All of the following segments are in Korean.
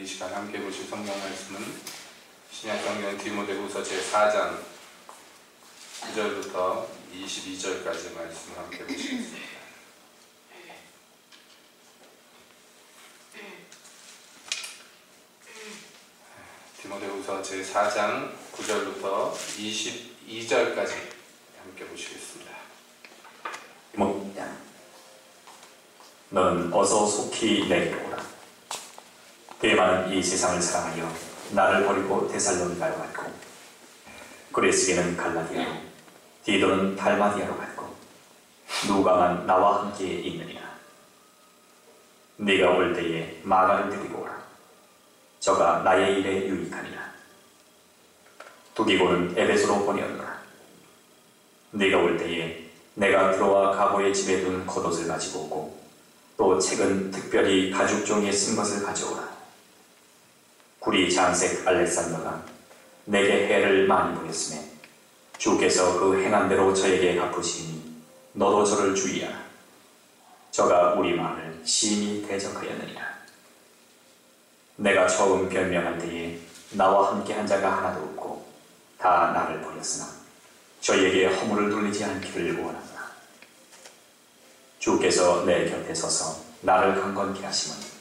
이 시간 함께 보실 성경 말씀은 신약성경 디모데후서 제4장 9절부터 22절까지 말씀을 함께 보시겠습니다. 디모데후서 제4장 9절부터 22절까지 함께 보시겠습니다. 너는 어서 속히 내게로 오라. 데마는 이 세상을 사랑하여 나를 버리고 데살로니가로 갔고, 그레스게는 갈라디아로, 디도는 달마디아로 갔고, 누가만 나와 함께 있느니라. 네가 올 때에 마가를 데리고 오라. 저가 나의 일에 유익하니라. 두기고는 에베소로 보내었노라. 네가 올 때에 내가 들어와 가보의 집에 둔 겉옷을 가지고 오고, 또 책은 특별히 가죽 종이에 쓴 것을 가져오라. 구리 장색 알렉산더가 내게 해를 많이 보냈으며 주께서 그 행한 대로 저에게 갚으시니 너도 저를 주의하라. 저가 우리 마음을 심히 대적하였느니라. 내가 처음 변명할 때에 나와 함께한 자가 하나도 없고 다 나를 버렸으나 저에게 허물을 돌리지 않기를 원한다. 주께서 내 곁에 서서 나를 강건케 하심은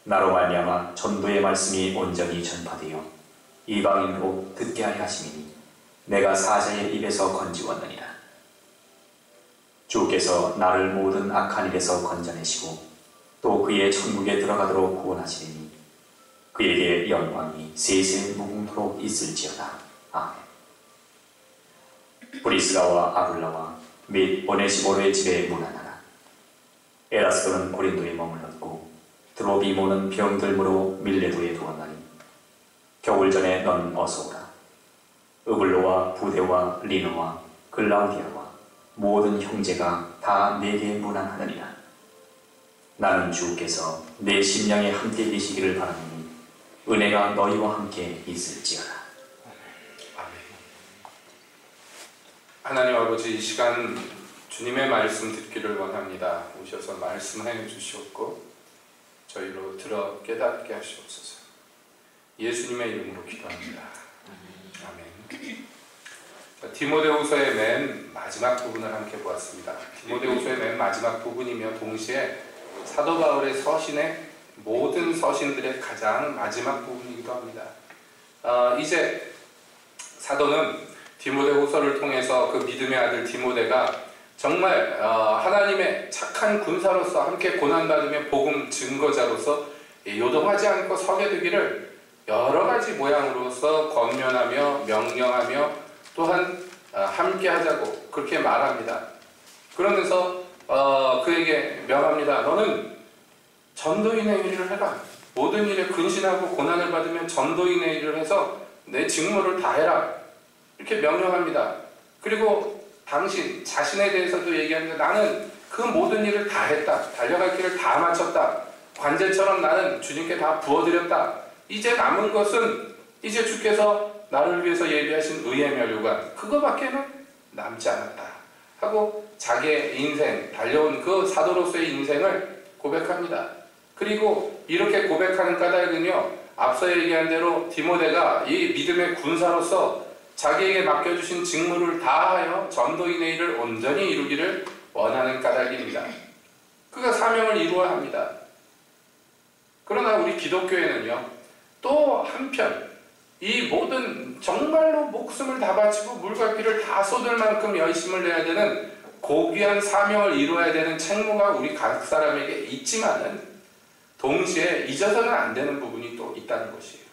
나로 말미암아 전도의 말씀이 온전히 전파되어 이방인도 듣게 하려 하심이니 내가 사자의 입에서 건지웠느니라. 주께서 나를 모든 악한 일에서 건져내시고 또 그의 천국에 들어가도록 구원하시리니 그에게 영광이 세세 무궁토록 있을지어다. 아멘. 브리스가와 아굴라와 및 오네시모로의 집에 문안하라. 에라스도는 고린도에 머물렀고 드로비모는 병들므로 밀레도에 두었나니 겨울 전에 넌 어서 오라. 으블로와 부데와 리노와 글라우디아와 모든 형제가 다 내게 문안하느니라. 나는 주께서 내 심령에 함께 계시기를 바라니 은혜가 너희와 함께 있을지어다. 아멘. 하나님 아버지, 이 시간 주님의 말씀 듣기를 원합니다. 오셔서 말씀해 주시옵고 저희로 들어 깨닫게 하시옵소서. 예수님의 이름으로 기도합니다. 아멘. 디모데후서의 맨 마지막 부분을 함께 보았습니다. 디모데후서의 맨 마지막 부분이며 동시에 사도 바울의 서신의 모든 서신들의 가장 마지막 부분이기도 합니다. 이제 사도는 디모데후서를 통해서 그 믿음의 아들 디모데가 정말 하나님의 착한 군사로서 함께 고난받으며 복음 증거자로서 요동하지 않고 서게 되기를 여러 가지 모양으로서 권면하며 명령하며 또한 함께 하자고 그렇게 말합니다. 그러면서 그에게 명합니다. 너는 전도인의 일을 해라. 모든 일에 근신하고 고난을 받으면 전도인의 일을 해서 내 직무를 다해라. 이렇게 명령합니다. 그리고 당신 자신에 대해서도 얘기합니다. 나는 그 모든 일을 다 했다. 달려갈 길을 다 마쳤다. 관제처럼 나는 주님께 다 부어드렸다. 이제 남은 것은 이제 주께서 나를 위해서 예비하신 의의 면류관 그거밖에는 남지 않았다 하고 자기의 인생, 달려온 그 사도로서의 인생을 고백합니다. 그리고 이렇게 고백하는 까닭은요, 앞서 얘기한 대로 디모데가 이 믿음의 군사로서 자기에게 맡겨주신 직무를 다하여 전도인의 일을 온전히 이루기를 원하는 까닭입니다. 그가 사명을 이루어야 합니다. 그러나 우리 기독교에는요, 또 한편 이 모든 정말로 목숨을 다 바치고 물과 피를 다 쏟을 만큼 열심을 내야 되는 고귀한 사명을 이루어야 되는 책무가 우리 각 사람에게 있지만은 동시에 잊어서는 안 되는 부분이 또 있다는 것이에요.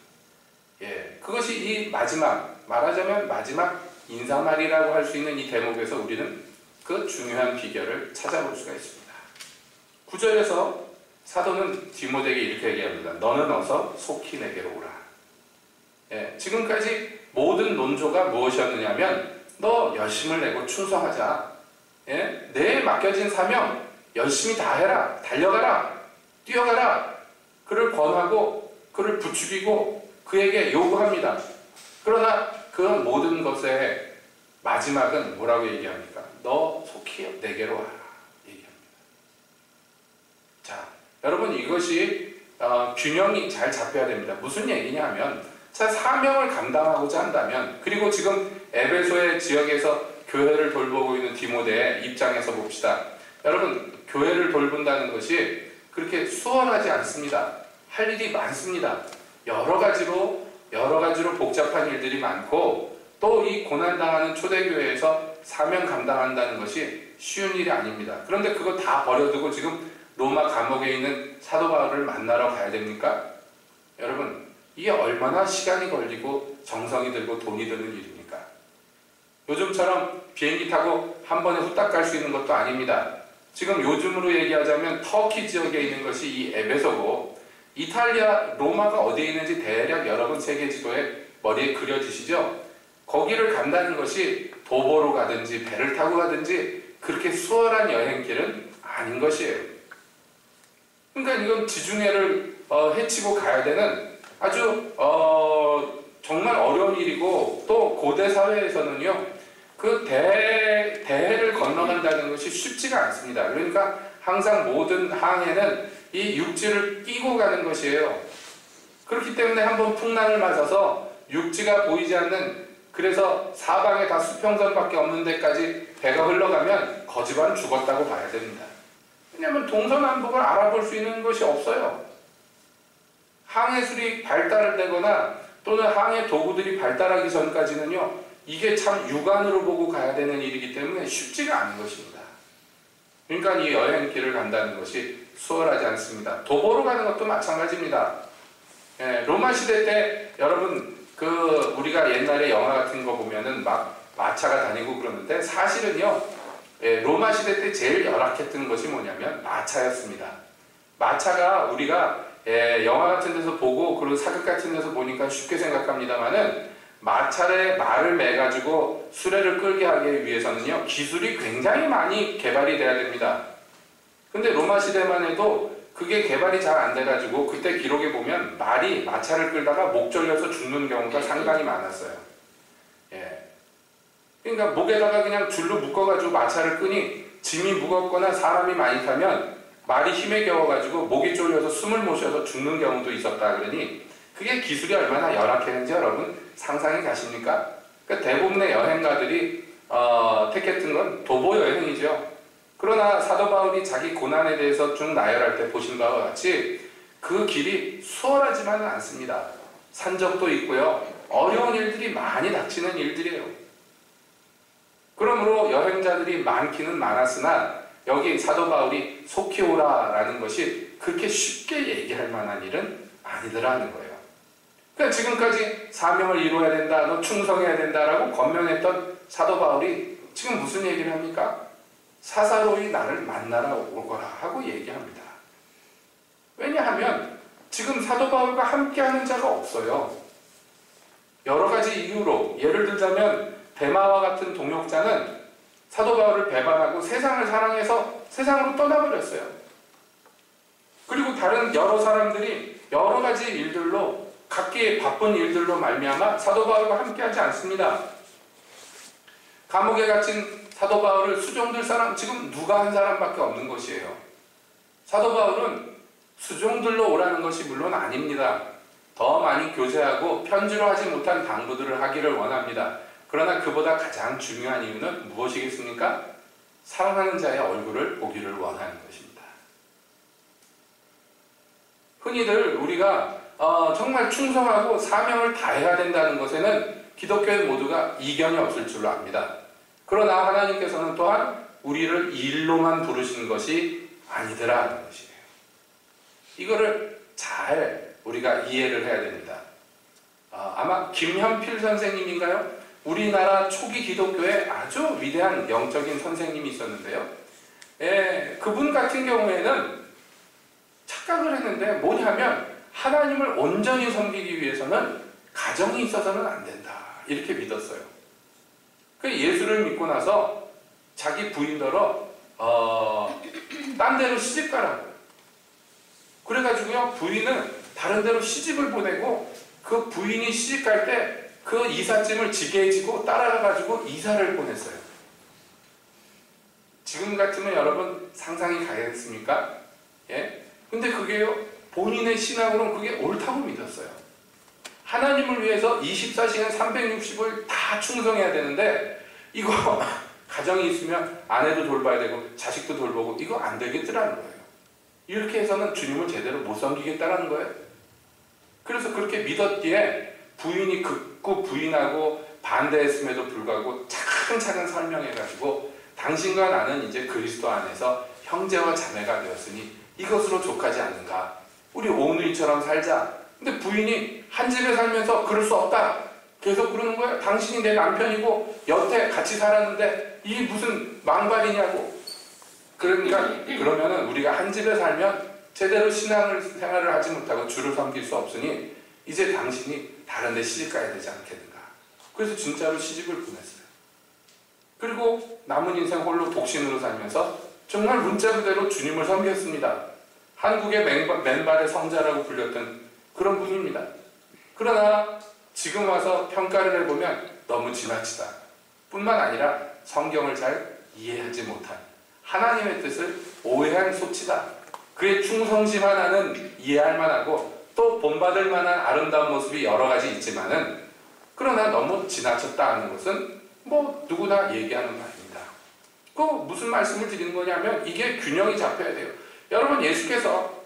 그것이 이 마지막, 말하자면 마지막 인사말이라고 할 수 있는 이 대목에서 우리는 그 중요한 비결을 찾아볼 수가 있습니다. 9절에서 사도는 디모데에게 이렇게 얘기합니다. 너는 어서 속히 내게로 오라. 지금까지 모든 논조가 무엇이었느냐면 너 열심을 내고 충성하자. 내 맡겨진 사명 열심히 다해라. 달려가라. 뛰어가라. 그를 권하고 그를 부추기고 그에게 요구합니다. 그러나 그 모든 것의 마지막은 뭐라고 얘기합니까? 너 속히 내게로 와라. 얘기합니다. 자, 여러분 이것이 균형이 잘 잡혀야 됩니다. 무슨 얘기냐 하면 자, 사명을 감당하고자 한다면, 그리고 지금 에베소의 지역에서 교회를 돌보고 있는 디모데의 입장에서 봅시다. 여러분, 교회를 돌본다는 것이 그렇게 수월하지 않습니다. 할 일이 많습니다. 여러 가지로 복잡한 일들이 많고, 또 이 고난당하는 초대교회에서 사명 감당한다는 것이 쉬운 일이 아닙니다. 그런데 그거 다 버려두고 지금 로마 감옥에 있는 사도 바울을 만나러 가야 됩니까? 여러분, 이게 얼마나 시간이 걸리고 정성이 들고 돈이 드는 일입니까? 요즘처럼 비행기 타고 한 번에 후딱 갈 수 있는 것도 아닙니다. 지금 요즘으로 얘기하자면 터키 지역에 있는 것이 이 에베소고, 이탈리아 로마가 어디에 있는지 대략 여러분 세계 지도에 머리에 그려지시죠? 거기를 간다는 것이 도보로 가든지 배를 타고 가든지 그렇게 수월한 여행길은 아닌 것이에요. 그러니까 이건 지중해를 헤치고 가야 되는 아주 정말 어려운 일이고, 또 고대 사회에서는요 그 대해를 건너간다는 것이 쉽지가 않습니다. 그러니까 항상 모든 항해는 이 육지를 끼고 가는 것이에요. 그렇기 때문에 한번 풍랑을 맞아서 육지가 보이지 않는, 그래서 사방에 다 수평선밖에 없는 데까지 배가 흘러가면 거지반 죽었다고 봐야 됩니다. 왜냐하면 동서남북을 알아볼 수 있는 것이 없어요. 항해술이 발달을 되거나 또는 항해 도구들이 발달하기 전까지는요, 이게 참 육안으로 보고 가야 되는 일이기 때문에 쉽지가 않은 것입니다. 그러니까 이 여행길을 간다는 것이 수월하지 않습니다. 도보로 가는 것도 마찬가지입니다. 로마 시대 때 여러분 우리가 옛날에 영화 같은 거 보면은 막 마차가 다니고 그러는데, 사실은요 로마 시대 때 제일 열악했던 것이 뭐냐면 마차였습니다. 마차가 우리가 영화 같은 데서 보고 그리고 사극 같은 데서 보니까 쉽게 생각합니다만은, 마차에 말을 매가지고 수레를 끌게 하기 위해서는요 기술이 굉장히 많이 개발이 돼야 됩니다. 근데 로마 시대만 해도 그게 개발이 잘 안 돼가지고 그때 기록에 보면 말이 마차를 끌다가 목 졸려서 죽는 경우가 상당히 많았어요. 그러니까 목에다가 그냥 줄로 묶어가지고 마차를 끄니 짐이 무겁거나 사람이 많이 타면 말이 힘에 겨워가지고 목이 졸려서 숨을 못 쉬어서 죽는 경우도 있었다 그러니, 그게 기술이 얼마나 열악했는지 여러분 상상이 가십니까? 그러니까 대부분의 여행가들이 택했던 건 도보 여행이죠. 그러나 사도 바울이 자기 고난에 대해서 쭉 나열할 때 보신 바와 같이 그 길이 수월하지만은 않습니다. 산적도 있고요, 어려운 일들이 많이 닥치는 일들이에요. 그러므로 여행자들이 많기는 많았으나 여기 사도 바울이 속히 오라라는 것이 그렇게 쉽게 얘기할 만한 일은 아니더라는 거예요. 그러니까 지금까지 사명을 이루어야 된다, 너 충성해야 된다라고 권면했던 사도 바울이 지금 무슨 얘기를 합니까? 사사로이 나를 만나러 오거라 하고 얘기합니다. 왜냐하면 지금 사도 바울과 함께하는 자가 없어요. 여러 가지 이유로, 예를 들자면 데마와 같은 동역자는 사도 바울을 배반하고 세상을 사랑해서 세상으로 떠나버렸어요. 그리고 다른 여러 사람들이 여러 가지 일들로, 각기 바쁜 일들로 말미암아 사도 바울과 함께하지 않습니다. 감옥에 갇힌 사도 바울을 수종들 사람 지금 누가 한 사람밖에 없는 것이에요. 사도 바울은 수종들로 오라는 것이 물론 아닙니다. 더 많이 교제하고 편지로 하지 못한 당부들을 하기를 원합니다. 그러나 그보다 가장 중요한 이유는 무엇이겠습니까? 사랑하는 자의 얼굴을 보기를 원하는 것입니다. 흔히들 우리가 정말 충성하고 사명을 다해야 된다는 것에는 기독교인 모두가 이견이 없을 줄로 압니다. 그러나 하나님께서는 또한 우리를 일로만 부르신 것이 아니더라는 것이에요. 이거를 잘 우리가 이해를 해야 됩니다. 아마 김현필 선생님인가요? 우리나라 초기 기독교에 아주 위대한 영적인 선생님이 있었는데요. 그분 같은 경우에는 착각을 했는데, 뭐냐면 하나님을 온전히 섬기기 위해서는 가정이 있어서는 안 된다, 이렇게 믿었어요. 그 예수를 믿고 나서 자기 부인더러 딴 데로 시집 가라고, 그래가지고요 부인은 다른 데로 시집을 보내고, 그 부인이 시집 갈 때 그 이삿짐을 지게에 지고 따라가가지고 이사를 보냈어요. 지금 같으면 여러분 상상이 가겠습니까? 근데 그게요 본인의 신앙으로는 그게 옳다고 믿었어요. 하나님을 위해서 24시간 360일 다 충성해야 되는데 이거 가정이 있으면 아내도 돌봐야 되고 자식도 돌보고 이거 안 되겠더라는 거예요. 이렇게 해서는 주님을 제대로 못 섬기겠다라는 거예요. 그래서 그렇게 믿었기에 부인이 극구 부인하고 반대했음에도 불구하고 차근차근 설명해가지고 당신과 나는 이제 그리스도 안에서 형제와 자매가 되었으니 이것으로 족하지 않는가. 우리 오누이처럼 살자. 근데 부인이 한 집에 살면서 그럴 수 없다. 계속 그러는 거예요. 당신이 내 남편이고 여태 같이 살았는데 이게 무슨 망발이냐고. 그러니까 그러면은 우리가 한 집에 살면 제대로 신앙생활을 하지 못하고 주를 섬길 수 없으니 이제 당신이 다른 데 시집 가야 되지 않겠는가. 그래서 진짜로 시집을 보냈어요. 그리고 남은 인생 홀로 독신으로 살면서 정말 문자 그대로 주님을 섬겼습니다. 한국의 맨발의 성자라고 불렸던 그런 분입니다. 그러나 지금 와서 평가를 해보면 너무 지나치다. 뿐만 아니라 성경을 잘 이해하지 못한 하나님의 뜻을 오해한 소치다. 그의 충성심 하나는 이해할 만하고 또 본받을 만한 아름다운 모습이 여러 가지 있지만은 그러나 너무 지나쳤다 하는 것은 뭐 누구나 얘기하는 말입니다. 그 무슨 말씀을 드리는 거냐면 이게 균형이 잡혀야 돼요. 여러분 예수께서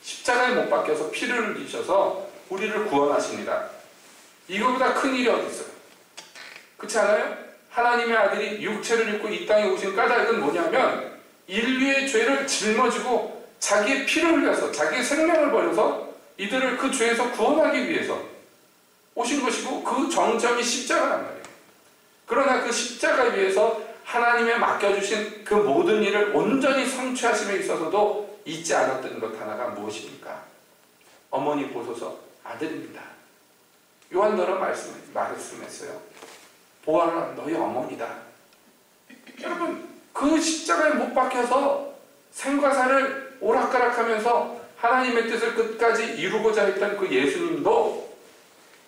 십자가에 못 박혀서 피를 흘리셔서 우리를 구원하십니다. 이거보다 큰 일이 어디 있어요? 그렇지 않아요? 하나님의 아들이 육체를 입고 이 땅에 오신 까닭은 뭐냐면 인류의 죄를 짊어지고 자기의 피를 흘려서 자기의 생명을 버려서 이들을 그 죄에서 구원하기 위해서 오신 것이고 그 정점이 십자가란 말이에요. 그러나 그 십자가 위에서 하나님의 맡겨주신 그 모든 일을 온전히 성취하심에 있어서도 잊지 않았던 것 하나가 무엇입니까? 어머니 보소서 아들입니다. 요한더러 말씀했어요. 보아라 너희 어머니다. 여러분 그 십자가에 못 박혀서 생과 사를 오락가락하면서 하나님의 뜻을 끝까지 이루고자 했던 그 예수님도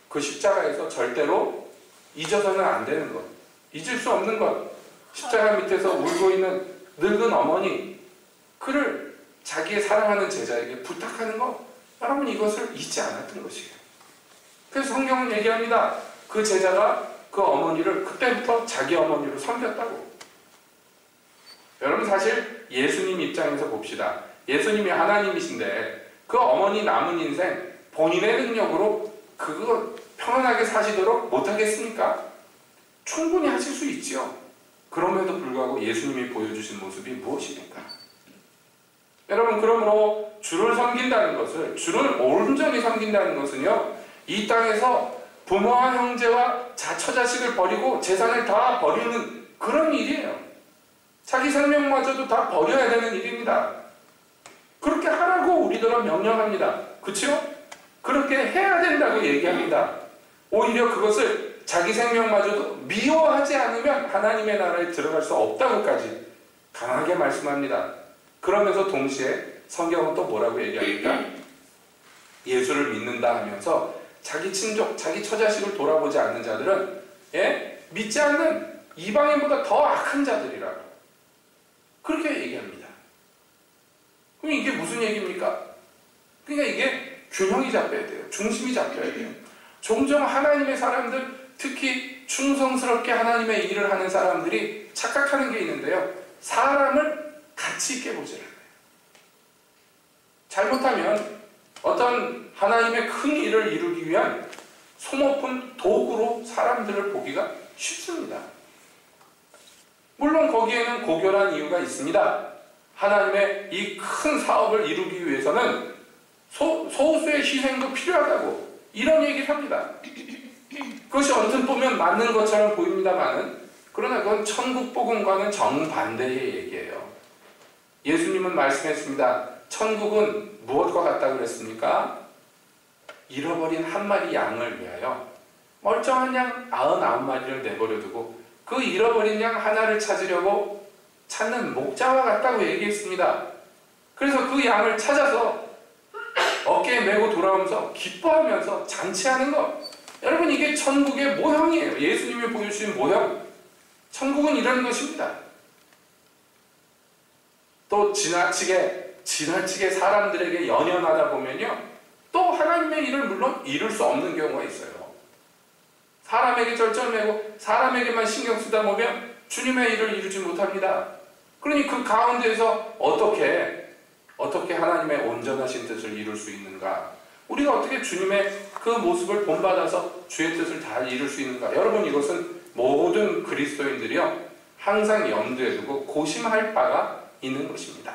그 십자가에서 절대로 잊어서는 안 되는 것, 잊을 수 없는 것, 십자가 밑에서 울고 있는 늙은 어머니, 그를 자기의 사랑하는 제자에게 부탁하는 것, 여러분 이것을 잊지 않았던 것이에요. 그래서 성경은 얘기합니다. 그 제자가 그 어머니를 그때부터 자기 어머니로 섬겼다고. 여러분 사실 예수님 입장에서 봅시다. 예수님이 하나님이신데 그 어머니 남은 인생 본인의 능력으로 그거 평안하게 사시도록 못하겠습니까? 충분히 하실 수 있지요. 그럼에도 불구하고 예수님이 보여주신 모습이 무엇입니까? 여러분 그러므로 주를 섬긴다는 것을, 주를 온전히 섬긴다는 것은요, 이 땅에서 부모와 형제와 처자식을 버리고 재산을 다 버리는 그런 일이에요. 자기 생명마저도 다 버려야 되는 일입니다. 그렇게 하라고 우리들은 명령합니다. 그렇죠? 그렇게 해야 된다고 얘기합니다. 오히려 그것을 자기 생명마저도 미워하지 않으면 하나님의 나라에 들어갈 수 없다고까지 강하게 말씀합니다. 그러면서 동시에 성경은 또 뭐라고 얘기합니까? 예수를 믿는다 하면서 자기 친족, 자기 처자식을 돌아보지 않는 자들은 믿지 않는 이방인보다 더 악한 자들이라고 그렇게 얘기합니다. 그럼 이게 무슨 얘기입니까? 그러니까 이게 균형이 잡혀야 돼요. 중심이 잡혀야 돼요. 종종 하나님의 사람들, 특히 충성스럽게 하나님의 일을 하는 사람들이 착각하는 게 있는데요. 사람을 가치 있게 보지 않아요. 잘못하면 어떤 하나님의 큰 일을 이루기 위한 소모품 도구로 사람들을 보기가 쉽습니다. 물론 거기에는 고결한 이유가 있습니다. 하나님의 이 큰 사업을 이루기 위해서는 소수의 희생도 필요하다고 이런 얘기를 합니다. 그것이 언뜻 보면 맞는 것처럼 보입니다만은 그러나 그건 천국 복음과는 정반대의 얘기예요. 예수님은 말씀했습니다. 천국은 무엇과 같다고 그랬습니까? 잃어버린 한 마리 양을 위하여 멀쩡한 양 99마리를 내버려두고 그 잃어버린 양 하나를 찾으려고 찾는 목자와 같다고 얘기했습니다. 그래서 그 양을 찾아서 어깨에 메고 돌아오면서 기뻐하면서 잔치하는 것. 여러분 이게 천국의 모형이에요. 예수님이 보여주신 모형. 천국은 이런 것입니다. 또 지나치게 지나치게 사람들에게 연연하다 보면요, 또 하나님의 일을 물론 이룰 수 없는 경우가 있어요. 사람에게 절절매고 사람에게만 신경 쓰다 보면 주님의 일을 이루지 못합니다. 그러니 그 가운데에서 어떻게 하나님의 온전하신 뜻을 이룰 수 있는가? 우리가 어떻게 주님의 그 모습을 본받아서 주의 뜻을 잘 이룰 수 있는가? 여러분, 이것은 모든 그리스도인들이요, 항상 염두에 두고 고심할 바가 있는 것입니다.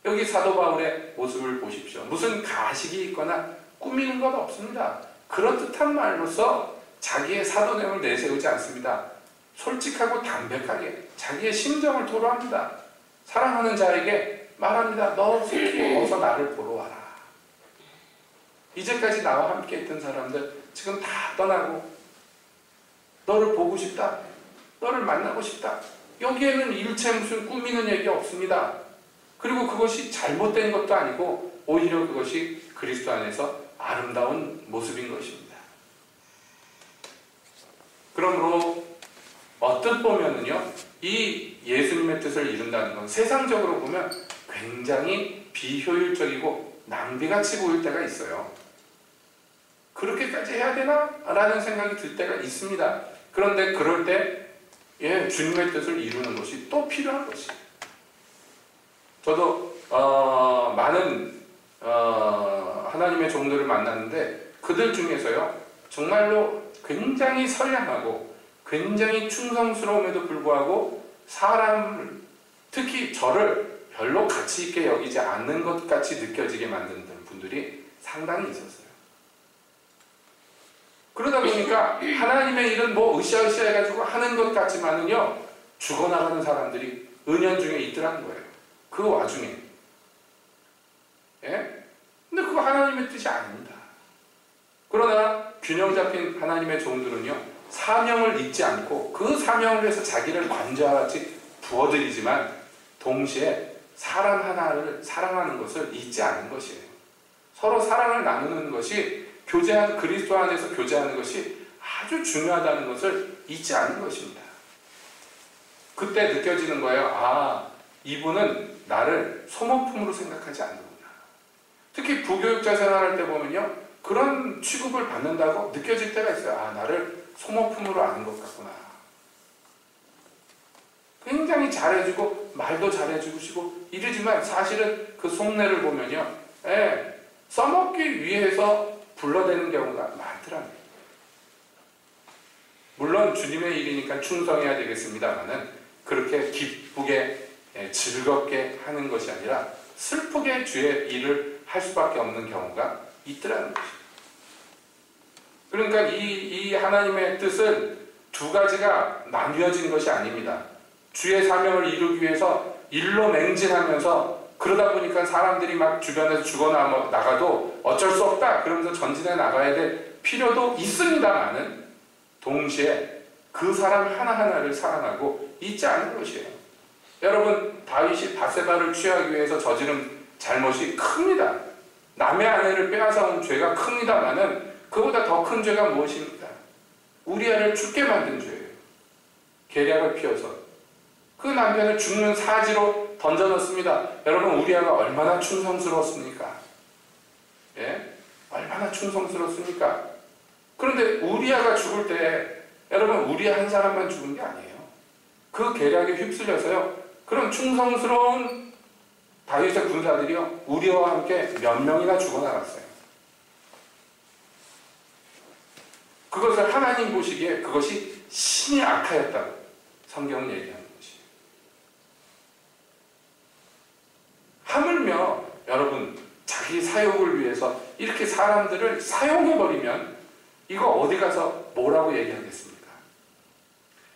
여기 사도 바울의 모습을 보십시오. 무슨 가식이 있거나 꾸미는 건 없습니다. 그럴듯한 말로서 자기의 사도됨을 내세우지 않습니다. 솔직하고 담백하게 자기의 심정을 토로합니다. 사랑하는 자에게 말합니다. 너 새끼 어서 나를 보러 와라. 이제까지 나와 함께 했던 사람들 지금 다 떠나고 너를 보고 싶다. 너를 만나고 싶다. 여기에는 일체 무슨 꾸미는 얘기 없습니다. 그리고 그것이 잘못된 것도 아니고 오히려 그것이 그리스도 안에서 아름다운 모습인 것입니다. 그러므로 어뜻 보면은요, 이 예수님의 뜻을 이룬다는 건 세상적으로 보면 굉장히 비효율적이고 낭비같이 보일 때가 있어요. 그렇게까지 해야 되나? 라는 생각이 들 때가 있습니다. 그런데 그럴 때 주님의 뜻을 이루는 것이 또 필요한 것이에요. 저도 많은 하나님의 종들을 만났는데 그들 중에서요, 정말로 굉장히 선량하고 굉장히 충성스러움에도 불구하고 사람을, 특히 저를 별로 가치 있게 여기지 않는 것 같이 느껴지게 만드는 분들이 상당히 있었어요. 그러다 보니까 하나님의 일은 뭐 으쌰으쌰 해가지고 하는 것 같지만은요, 죽어나가는 사람들이 은연중에 있더라는 거예요. 그 와중에. 예? 근데 그거 하나님의 뜻이 아닙니다. 그러나 균형 잡힌 하나님의 종들은요, 사명을 잊지 않고 그 사명을 위해서 자기를 관자같이 부어드리지만 동시에 사람 하나를 사랑하는 것을 잊지 않는 것이에요. 서로 사랑을 나누는 것이 그리스도 안에서 교제하는 것이 아주 중요하다는 것을 잊지 않는 것입니다. 그때 느껴지는 거예요. 아, 이분은 나를 소모품으로 생각하지 않는구나. 특히 부교육자 생활할 때 보면요, 그런 취급을 받는다고 느껴질 때가 있어요. 아, 나를 소모품으로 아는 것 같구나. 굉장히 잘해주고 말도 잘해주시고 이러지만 사실은 그 속내를 보면요, 써먹기 위해서 불러대는 경우가 많더랍니다. 물론 주님의 일이니까 충성해야 되겠습니다만은 그렇게 기쁘게 즐겁게 하는 것이 아니라 슬프게 주의 일을 할 수밖에 없는 경우가 있더라는 것입니다. 그러니까 이 하나님의 뜻은 두 가지가 나뉘어진 것이 아닙니다. 주의 사명을 이루기 위해서 일로 맹진하면서 그러다 보니까 사람들이 막 주변에서 죽어나가도 어쩔 수 없다 그러면서 전진해 나가야 될 필요도 있습니다만은 동시에 그 사람 하나하나를 사랑하고 잊지 않는 것이에요. 여러분, 다윗이 밧세바를 취하기 위해서 저지른 잘못이 큽니다. 남의 아내를 빼앗아온 죄가 큽니다만은 그보다 더 큰 죄가 무엇입니까? 우리아를 죽게 만든 죄예요. 계략을 피워서 그 남편을 죽는 사지로 던져넣습니다. 여러분, 우리아가 얼마나 충성스러웠습니까? 예? 얼마나 충성스러웠습니까? 그런데 우리아가 죽을 때 여러분, 우리아 한 사람만 죽은 게 아니에요. 그 계략에 휩쓸려서요, 그럼 충성스러운 다윗의 군사들이요, 우리아와 함께 몇 명이나 죽어나갔어요. 그것을 하나님 보시기에 그것이 신이 악하였다고 성경은 얘기하는 것이에요. 하물며 여러분, 자기 사욕을 위해서 이렇게 사람들을 사용해버리면 이거 어디 가서 뭐라고 얘기하겠습니까?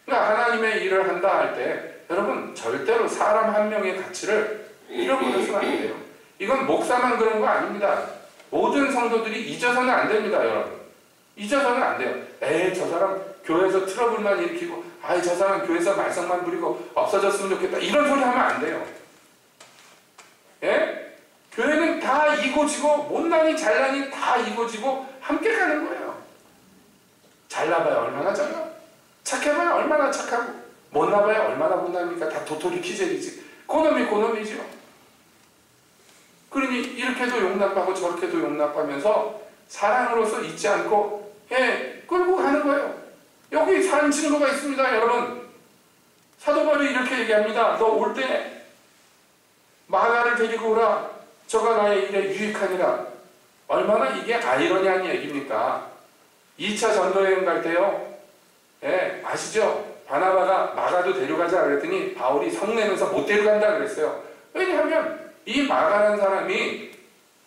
그러니까 하나님의 일을 한다 할 때 여러분, 절대로 사람 한 명의 가치를 잃어버려서는 안 돼요. 이건 목사만 그런 거 아닙니다. 모든 성도들이 잊어서는 안 됩니다, 여러분. 잊어서는 안 돼요. 저 사람 교회에서 트러블만 일으키고, 저 사람 교회에서 말썽만 부리고 없어졌으면 좋겠다. 이런 소리 하면 안 돼요. 예? 교회는 다 이고지고, 못나니 잘나니 다 이고지고 함께 가는 거예요. 잘나봐야 얼마나 잘나? 착해봐야 얼마나 착하고, 못나봐야 얼마나 못납니까? 다 도토리 키젤이지. 고놈이 고놈이죠. 그러니 이렇게도 용납하고 저렇게도 용납하면서 사랑으로서 잊지 않고 끌고 가는 거예요. 여기 산 증거가 있습니다, 여러분. 사도 바울이 이렇게 얘기합니다. 너 올 때 마가를 데리고 오라. 저가 나의 일에 유익하니라. 얼마나 이게 아이러니한 얘기입니까? 2차 전도여행 갈 때요. 아시죠? 바나바가 마가도 데려가자 그랬더니 바울이 성내면서 못 데려간다 그랬어요. 왜냐하면 이 마가라는 사람이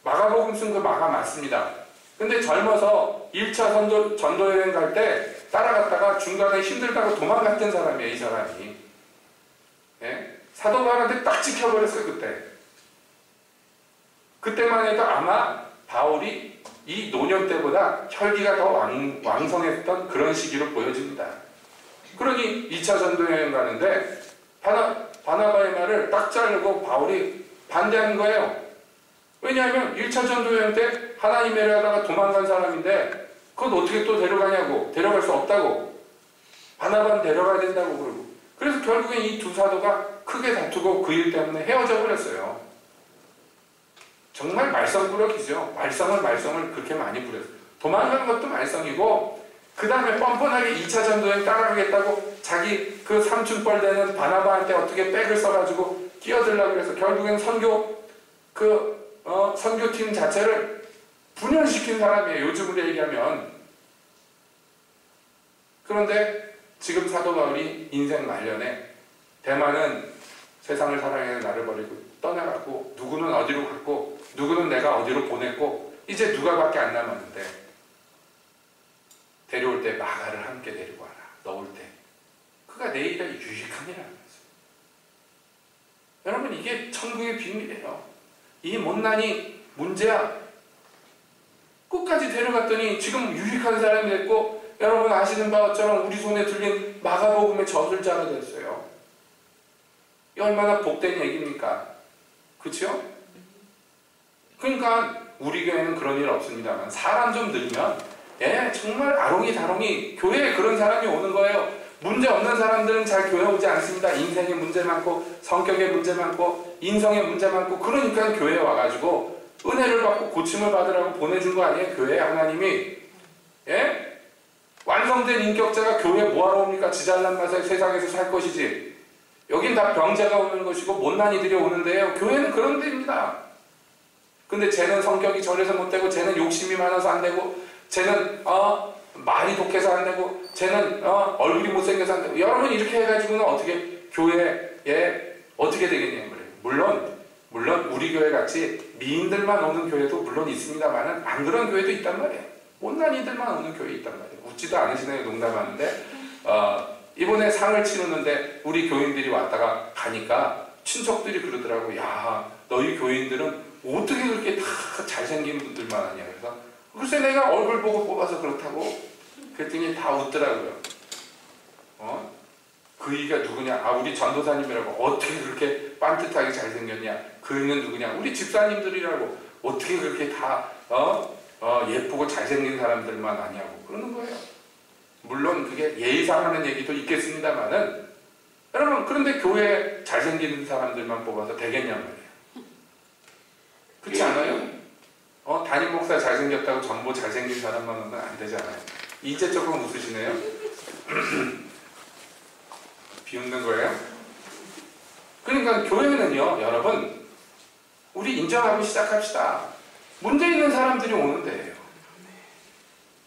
마가복음 쓴 그 마가 맞습니다. 근데 젊어서 1차 전도여행 갈 때 따라갔다가 중간에 힘들다고 도망갔던 사람이에요, 이 사람이. 사도 바울한테 딱 지켜버렸어요, 그때. 그때만 해도 아마 바울이 이 노년 때보다 혈기가 더 왕성했던 그런 시기로 보여집니다. 그러니 2차 전도여행 가는데 바나바의 말을 딱 자르고 바울이 반대하는 거예요. 왜냐하면 1차 전도여행 때 하나님의 일을 하다가 도망간 사람인데 그건 어떻게 또 데려가냐고. 데려갈 수 없다고. 바나바는 데려가야 된다고 그러고. 그래서 결국엔 이 두 사도가 크게 다투고 그 일 때문에 헤어져 버렸어요. 정말 말썽꾸러기죠. 말썽을 그렇게 많이 부렸어요. 도망간 것도 말썽이고 그 다음에 뻔뻔하게 2차 전도여행 따라가겠다고 자기 그 삼촌뻘 되는 바나바한테 어떻게 백을 써가지고 끼어들려고 그래서 결국엔 선교팀 자체를 분열시킨 사람이에요. 요즘으로 얘기하면. 그런데 지금 사도 바울이 인생 말년에 대만은 세상을 사랑하는 나를 버리고 떠나가고 누구는 어디로 갔고 누구는 내가 어디로 보냈고 이제 누가밖에 안 남았는데 데려올 때 마가를 함께 데리고 와라. 너 올 때. 그가 내 일에 유익함이라는 거죠. 여러분 이게 천국의 비밀이에요. 이 못난이 문제야. 끝까지 데려갔더니 지금 유익한 사람이 됐고 여러분 아시는 바처럼 우리 손에 들린 마가복음의 저술자가 됐어요. 이 얼마나 복된 얘기입니까? 그렇죠? 그러니까 우리 교회는 그런 일 없습니다만 사람 좀 늘면 정말 아롱이다롱이 교회에 그런 사람이 오는 거예요. 문제 없는 사람들은 잘 교회 오지 않습니다. 인생에 문제 많고 성격에 문제 많고 인성에 문제 많고 그러니까 교회에 와가지고 은혜를 받고 고침을 받으라고 보내준 거 아니에요? 교회에 하나님이. 완성된 인격자가 교회에 뭐하러 옵니까? 지잘난 맛에 세상에서 살 것이지. 여긴 다 병자가 오는 것이고 못난이들이 오는데요. 교회는 그런 데입니다. 근데 쟤는 성격이 저래서 못 되고 쟤는 욕심이 많아서 안 되고 쟤는 말이 독해서 안 되고 쟤는 얼굴이 못생겨서 안 되고 여러분 이렇게 해가지고는 어떻게 교회에 어떻게 되겠냐는 거예요. 물론 우리 교회 같이 미인들만 오는 교회도 물론 있습니다만은 안 그런 교회도 있단 말이에요. 못난이들만 오는 교회 있단 말이에요. 웃지도 않으시네요. 농담하는데 이번에 상을 치르는데 우리 교인들이 왔다가 가니까 친척들이 그러더라고. 야 너희 교인들은 어떻게 그렇게 다 잘생긴 분들만 하냐. 그래서 글쎄 내가 얼굴 보고 뽑아서 그렇다고. 그랬더니 다 웃더라고요. 그이가 누구냐? 우리 전도사님이라고. 어떻게 그렇게 빤듯하게 잘생겼냐? 그이는 누구냐? 우리 집사님들이라고. 어떻게 그렇게 다 예쁘고 잘생긴 사람들만 아냐고 그러는 거예요. 물론 그게 예의상 하는 얘기도 있겠습니다만은 여러분 그런데 교회에 잘생긴 사람들만 뽑아서 되겠냔 말이에요. 그렇지 않아요? 담임 목사 잘생겼다고 전부 잘생긴 사람만 오면 안 되잖아요. 이제 조금 웃으시네요. 비웃는 거예요? 그러니까 교회는요, 여러분, 우리 인정하고 시작합시다. 문제 있는 사람들이 오는 데예요.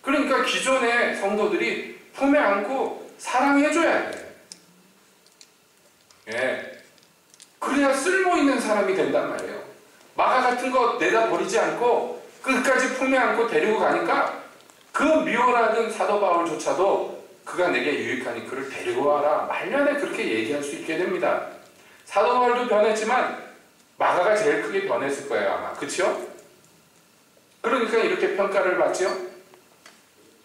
그러니까 기존의 성도들이 품에 안고 사랑해줘야 돼요. 그래야 쓸모 있는 사람이 된단 말이에요. 마가 같은 거 내다 버리지 않고 끝까지 품에 안고 데리고 가니까 그 미워라던 사도 바울조차도 그가 내게 유익하니 그를 데리고 와라. 말년에 그렇게 얘기할 수 있게 됩니다. 사도 바울도 변했지만 마가가 제일 크게 변했을 거예요 아마. 그렇죠? 그러니까 이렇게 평가를 받죠.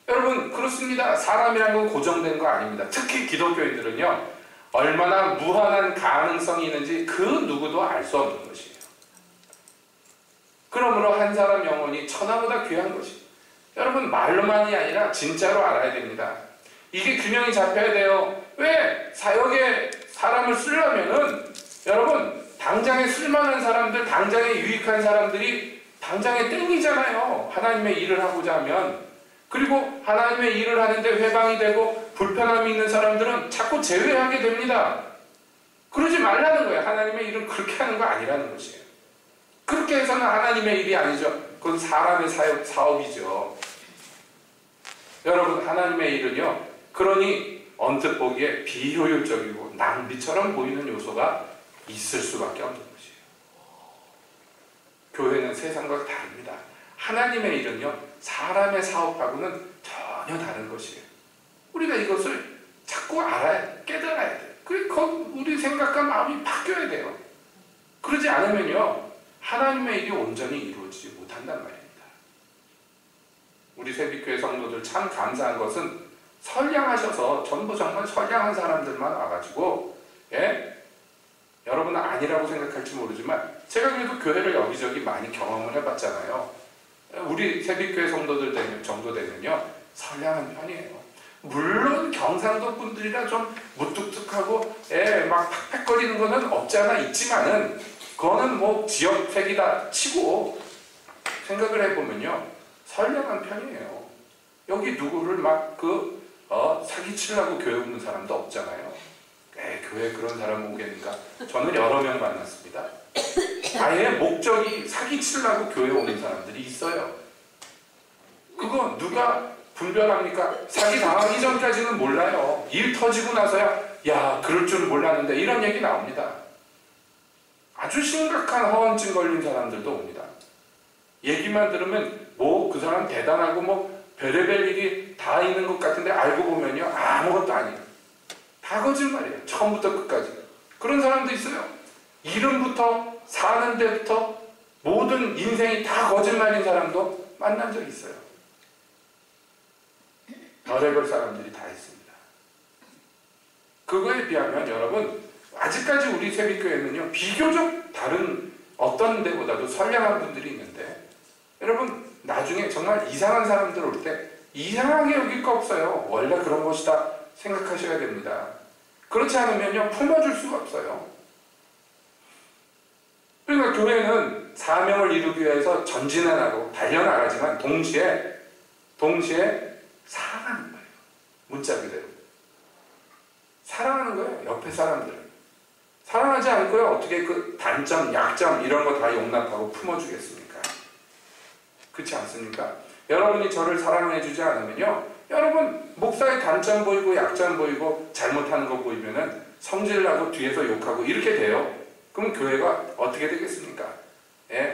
여러분 그렇습니다. 사람이란 건 고정된 거 아닙니다. 특히 기독교인들은요. 얼마나 무한한 가능성이 있는지 그 누구도 알 수 없는 것이에요. 그러므로 한 사람 영혼이 천하보다 귀한 것이. 여러분 말로만이 아니라 진짜로 알아야 됩니다. 이게 균형이 잡혀야 돼요. 왜? 사역에 사람을 쓰려면은 여러분 당장에 쓸만한 사람들, 당장에 유익한 사람들이 당장에 땡기잖아요. 하나님의 일을 하고자 하면. 그리고 하나님의 일을 하는데 회방이 되고 불편함이 있는 사람들은 자꾸 제외하게 됩니다. 그러지 말라는 거예요. 하나님의 일은 그렇게 하는 거 아니라는 것이에요. 그렇게 해서는 하나님의 일이 아니죠. 그건 사람의 사업이죠. 여러분, 하나님의 일은요, 그러니 언뜻 보기에 비효율적이고 낭비처럼 보이는 요소가 있을 수밖에 없는 것이에요. 교회는 세상과 다릅니다. 하나님의 일은요, 사람의 사업하고는 전혀 다른 것이에요. 우리가 이것을 자꾸 알아야, 깨달아야 돼요. 우리 생각과 마음이 바뀌어야 돼요. 그러지 않으면요, 하나님의 일이 온전히 이루어지지 못한단 말입니다. 우리 새빛교회 성도들 참 감사한 것은 선량하셔서 전부 정말 선량한 사람들만 와가지고, 여러분은 아니라고 생각할지 모르지만 제가 그래도 교회를 여기저기 많이 경험을 해봤잖아요. 우리 새빛교회 성도들 정도 되면요, 선량한 편이에요. 물론 경상도 분들이라 좀 무뚝뚝하고 막 팍팍거리는 거는 없지 않아 있지만은, 그거는 뭐 지역색이다 치고 생각을 해보면요, 선량한 편이에요. 여기 누구를 막 사기치려고 교회 오는 사람도 없잖아요. 교회에 그런 사람 오겠는가? 저는 여러 명 만났습니다. 아예 목적이 사기치려고 교회에 오는 사람들이 있어요. 그거 누가 분별합니까? 사기 당하기 전까지는 몰라요. 일 터지고 나서야 야, 그럴 줄 몰랐는데, 이런 얘기 나옵니다. 아주 심각한 허언증 걸린 사람들도 옵니다. 얘기만 들으면 뭐 그 사람 대단하고 뭐 별의별 일이 다 있는 것 같은데 알고 보면요, 아무것도 아니에요. 다 거짓말이에요. 처음부터 끝까지. 그런 사람도 있어요. 이름부터 사는 데부터 모든 인생이 다 거짓말인 사람도 만난 적 있어요. 별의별 사람들이 다 있습니다. 그거에 비하면 여러분, 아직까지 우리 새빛교회는요, 비교적 다른 어떤 데보다도 선량한 분들이 있는데, 여러분, 나중에 정말 이상한 사람들 올 때 이상하게 여길 거 없어요. 원래 그런 것이다 생각하셔야 됩니다. 그렇지 않으면요, 품어줄 수가 없어요. 그러니까 교회는 사명을 이루기 위해서 전진해나가고 달려나가지만 동시에 사랑하는 거예요. 문자 그대로. 사랑하는 거예요. 옆에 사람들을. 사랑하지 않고요, 어떻게 그 단점, 약점 이런 거 다 용납하고 품어주겠습니까? 그렇지 않습니까? 여러분이 저를 사랑해주지 않으면요, 여러분 목사의 단점 보이고 약점 보이고 잘못하는 거 보이면은 성질나고 뒤에서 욕하고 이렇게 돼요. 그럼 교회가 어떻게 되겠습니까?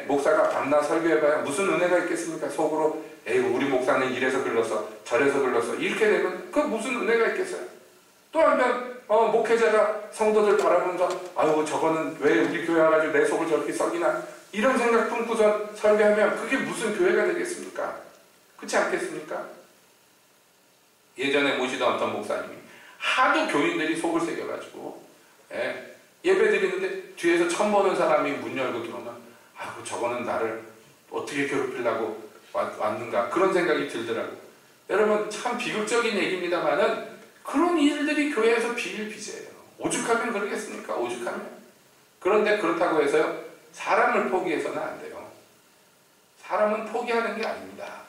목사가 밤낮 설교해봐야 무슨 은혜가 있겠습니까? 속으로 우리 목사는 이래서 글렀어 저래서 글렀어 이렇게 되면 그 무슨 은혜가 있겠어요? 또 한편 목회자가 성도들 바라보면서 아유, 저거는 왜 우리 교회 와가지고 내 속을 저렇게 썩이나, 이런 생각 품고선 설교하면 그게 무슨 교회가 되겠습니까? 그렇지 않겠습니까? 예전에 모시던 어떤 목사님이 하도 교인들이 속을 새겨가지고 예배 드리는데 뒤에서 처음 보는 사람이 문 열고 들어오면 아이고, 저거는 나를 어떻게 괴롭히려고 왔는가, 그런 생각이 들더라고요. 여러분, 참 비극적인 얘기입니다만은 그런 일들이 교회에서 비일비재해요. 오죽하면 그러겠습니까? 오죽하면. 그런데 그렇다고 해서요, 사람을 포기해서는 안 돼요. 사람은 포기하는 게 아닙니다.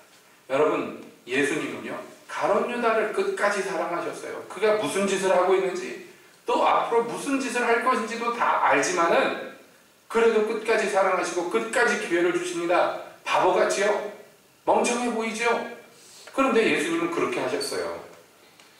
여러분, 예수님은요, 가룟 유다를 끝까지 사랑하셨어요. 그가 무슨 짓을 하고 있는지, 또 앞으로 무슨 짓을 할 것인지도 다 알지만은 그래도 끝까지 사랑하시고 끝까지 기회를 주십니다. 바보같이요? 멍청해 보이죠? 그런데 예수님은 그렇게 하셨어요.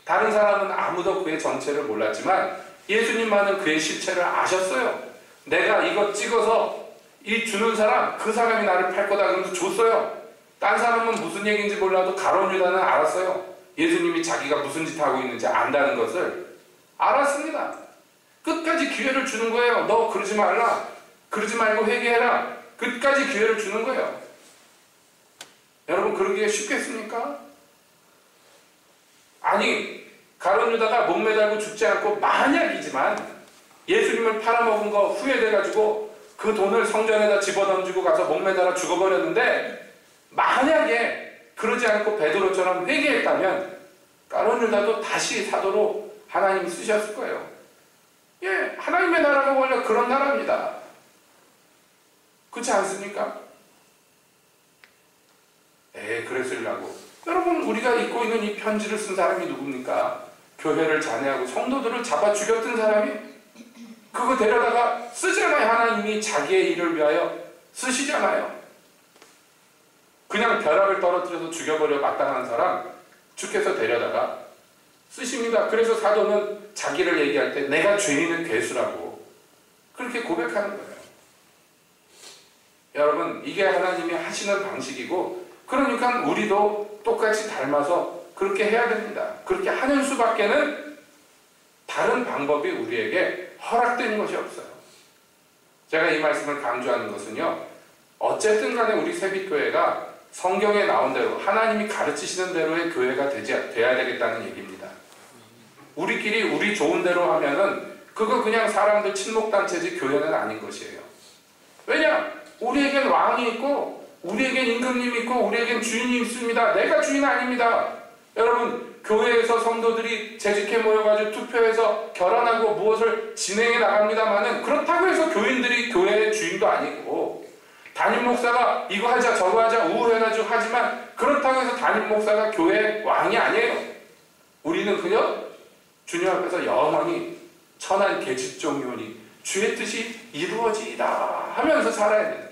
다른 사람은 아무도 그의 정체를 몰랐지만 예수님만은 그의 실체를 아셨어요. 내가 이거 찍어서 이 주는 사람, 그 사람이 나를 팔 거다 그러면서 줬어요. 딴 사람은 무슨 얘기인지 몰라도 가룟 유다는 알았어요. 예수님이 자기가 무슨 짓 하고 있는지 안다는 것을 알았습니다. 끝까지 기회를 주는 거예요. 너 그러지 말라. 그러지 말고 회개해라. 끝까지 기회를 주는 거예요. 여러분, 그러기가 쉽겠습니까? 아니, 가룟 유다가 못 매달고 죽지 않고 만약이지만 예수님을 팔아먹은 거 후회돼가지고 그 돈을 성전에다 집어던지고 가서 못 매달아 죽어버렸는데, 만약에 그러지 않고 베드로처럼 회개했다면 가룟 유다도 다시 사도로 하나님이 쓰셨을 거예요. 하나님의 나라가 원래 그런 나라입니다. 그렇지 않습니까? 그랬으려고. 여러분, 우리가 읽고 있는 이 편지를 쓴 사람이 누굽니까? 교회를 잔해하고 성도들을 잡아 죽였던 사람이, 그거 데려다가 쓰잖아요. 하나님이 자기의 일을 위하여 쓰시잖아요. 그냥 벼락을 떨어뜨려서 죽여버려 마땅한 사람 주께서 데려다가 쓰십니다. 그래서 사도는 자기를 얘기할 때 내가 죄인은 괴수라고 그렇게 고백하는 거예요. 여러분, 이게 하나님이 하시는 방식이고, 그러니까 우리도 똑같이 닮아서 그렇게 해야 됩니다. 그렇게 하는 수밖에는 다른 방법이 우리에게 허락되는 것이 없어요. 제가 이 말씀을 강조하는 것은요, 어쨌든 간에 우리 새빛교회가 성경에 나온 대로 하나님이 가르치시는 대로의 교회가 돼야 되겠다는 얘기입니다. 우리끼리 우리 좋은 대로 하면은 그거 그냥 사람들 친목단체지 교회는 아닌 것이에요. 왜냐? 우리에겐 왕이 있고 우리에겐 임금님이 있고 우리에겐 주인이 있습니다. 내가 주인 아닙니다. 여러분, 교회에서 성도들이 재직해 모여가지고 투표해서 결혼하고 무엇을 진행해 나갑니다만은, 그렇다고 해서 교인들이 교회의 주인도 아니고, 담임 목사가 이거 하자 저거 하자 우울해가지고 하지만 그렇다고 해서 담임 목사가 교회의 왕이 아니에요. 우리는 그저 주님 앞에서 영원히 천한 계집종이오니 주의 뜻이 이루어지이다 하면서 살아야 돼요.